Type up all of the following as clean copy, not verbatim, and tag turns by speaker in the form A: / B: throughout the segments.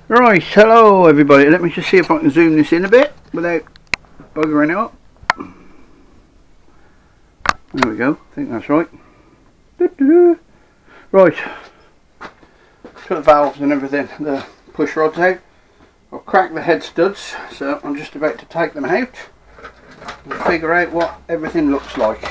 A: Right, hello everybody. Let me just see if I can zoom this in a bit without buggering it up. There we go, I think that's right. Right, got the valves and everything, the push rods out. I've cracked the head studs, so I'm just about to take them out and figure out what everything looks like.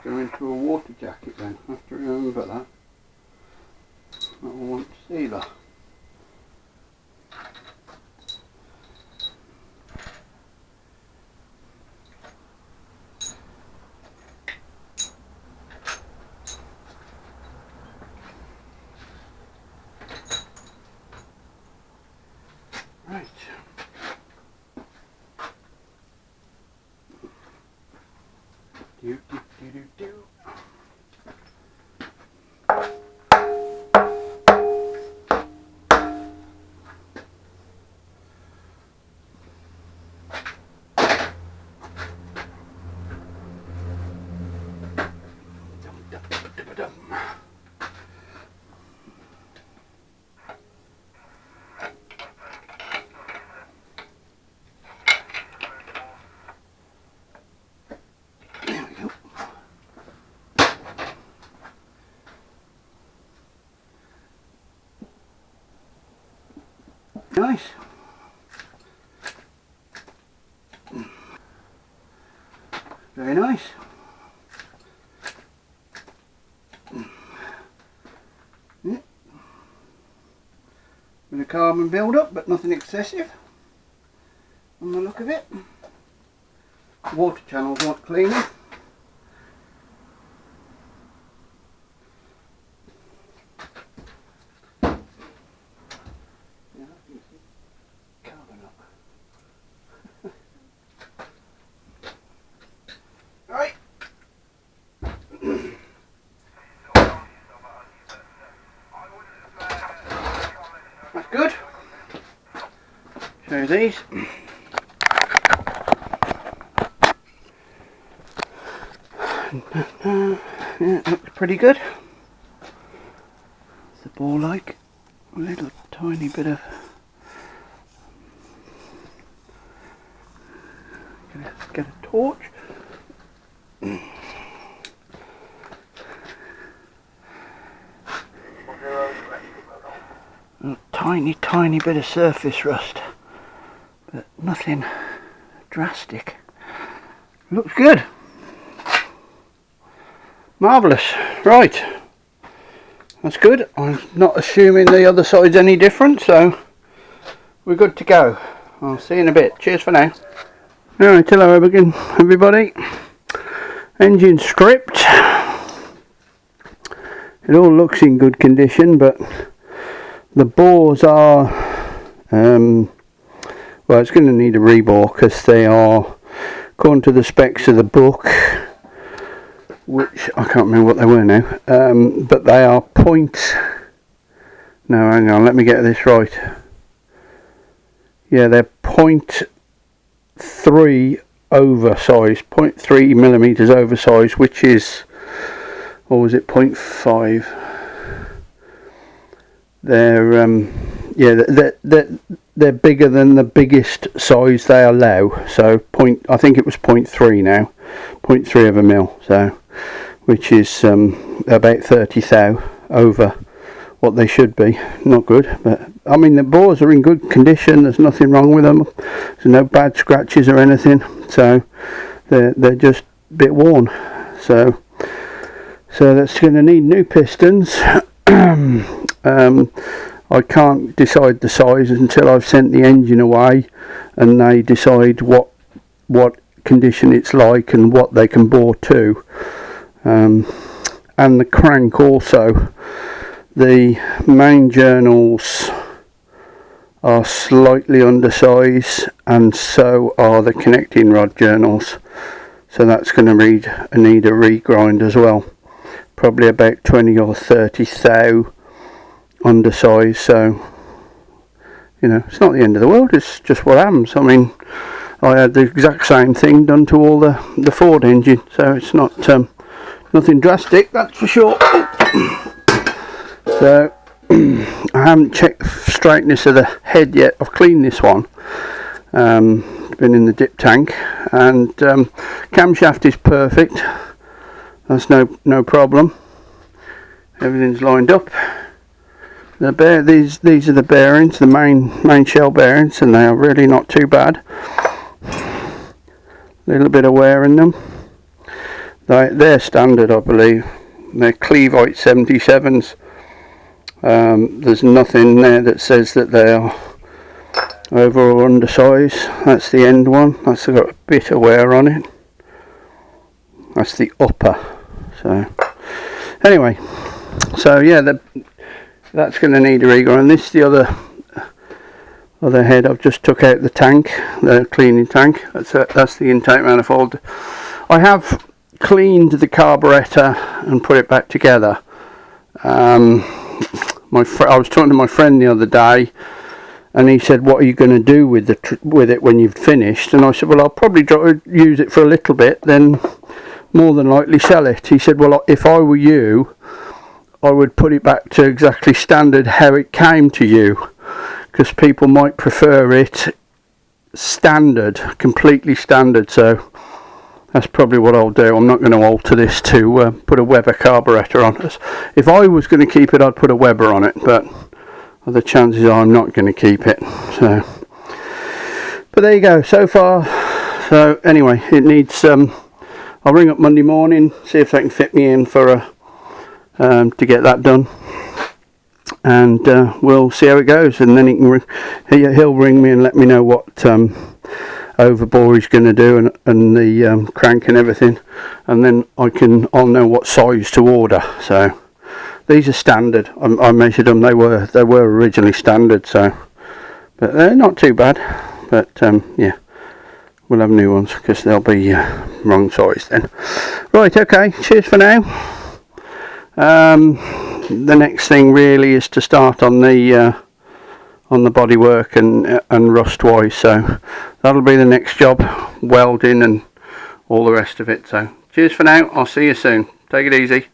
A: Go into a water jacket then, I have to remember that. I want to see that. Right. Do. Nice. Very nice. Yeah. Bit of carbon build up, but nothing excessive on the look of it. Water channels not cleaning. That's good. Show you these. Yeah, looks pretty good. It's the ball like a little tiny bit of. Get a torch. A tiny bit of surface rust, but nothing drastic. Looks good. Marvellous. Right, that's good. I'm not assuming the other side's any different, so we're good to go. I'll see you in a bit. Cheers for now. Alright, hello again everybody. Engine stripped. It all looks in good condition, but the bores are, well, it's going to need a rebore because they are, according to the specs of the book, which I can't remember what they were now, but they are no, hang on, let me get this right. Yeah, they're 0.3 oversized, 0.3 millimeters oversized, which is, or was it 0.5? They're yeah, they're bigger than the biggest size they allow. So I think it was 0.3 now, 0.3 of a mil. So, which is about 30 thou over what they should be. Not good, but I mean the bores are in good condition. There's nothing wrong with them. There's no bad scratches or anything. So they're just a bit worn. So that's going to need new pistons. I can't decide the size until I've sent the engine away and they decide what condition it's like and what they can bore to, and the crank also. The main journals are slightly undersized and so are the connecting rod journals, so that's going to need a regrind as well. Probably about 20 or 30 thou undersize, so you know, it's not the end of the world, it's just what happens. I mean, I had the exact same thing done to all the Ford engine, so it's not nothing drastic, that's for sure. So I haven't checked the straightness of the head yet. I've cleaned this one, been in the dip tank, and camshaft is perfect, that's no problem, everything's lined up. These are the bearings, the main shell bearings, and they are really not too bad. A little bit of wear in them. They're standard, I believe. They're Cleveite 77s. There's nothing there that says that they are over or undersized. That's the end one. That's got a bit of wear on it. That's the upper. So anyway, so yeah, that's going to need a regrind. And this is the other head. I've just took out the tank, the cleaning tank. That's the intake manifold. I have cleaned the carburetor and put it back together. I was talking to my friend the other day, and he said, "What are you going to do with it when you've finished?" And I said, "Well, I'll probably use it for a little bit, then more than likely sell it." He said, "Well, if I were you, I would put it back to exactly standard how it came to you, because people might prefer it standard, completely standard." So that's probably what I'll do. I'm not going to alter this to put a Weber carburetor on it. If I was going to keep it, I'd put a Weber on it, but the chances are I'm not going to keep it. So, but there you go. So far, so anyway, it needs. I'll ring up Monday morning, see if they can fit me in for to get that done, and we'll see how it goes. And then he'll ring me and let me know what overbore he's going to do, and the crank and everything, and then I'll know what size to order. So these are standard. I measured them. They were originally standard. So, but they're not too bad. But yeah, we'll have new ones because they'll be wrong size then. Right. Okay. Cheers for now. The next thing really is to start on the bodywork and rust wise, so that'll be the next job, welding and all the rest of it. So cheers for now, I'll see you soon, take it easy.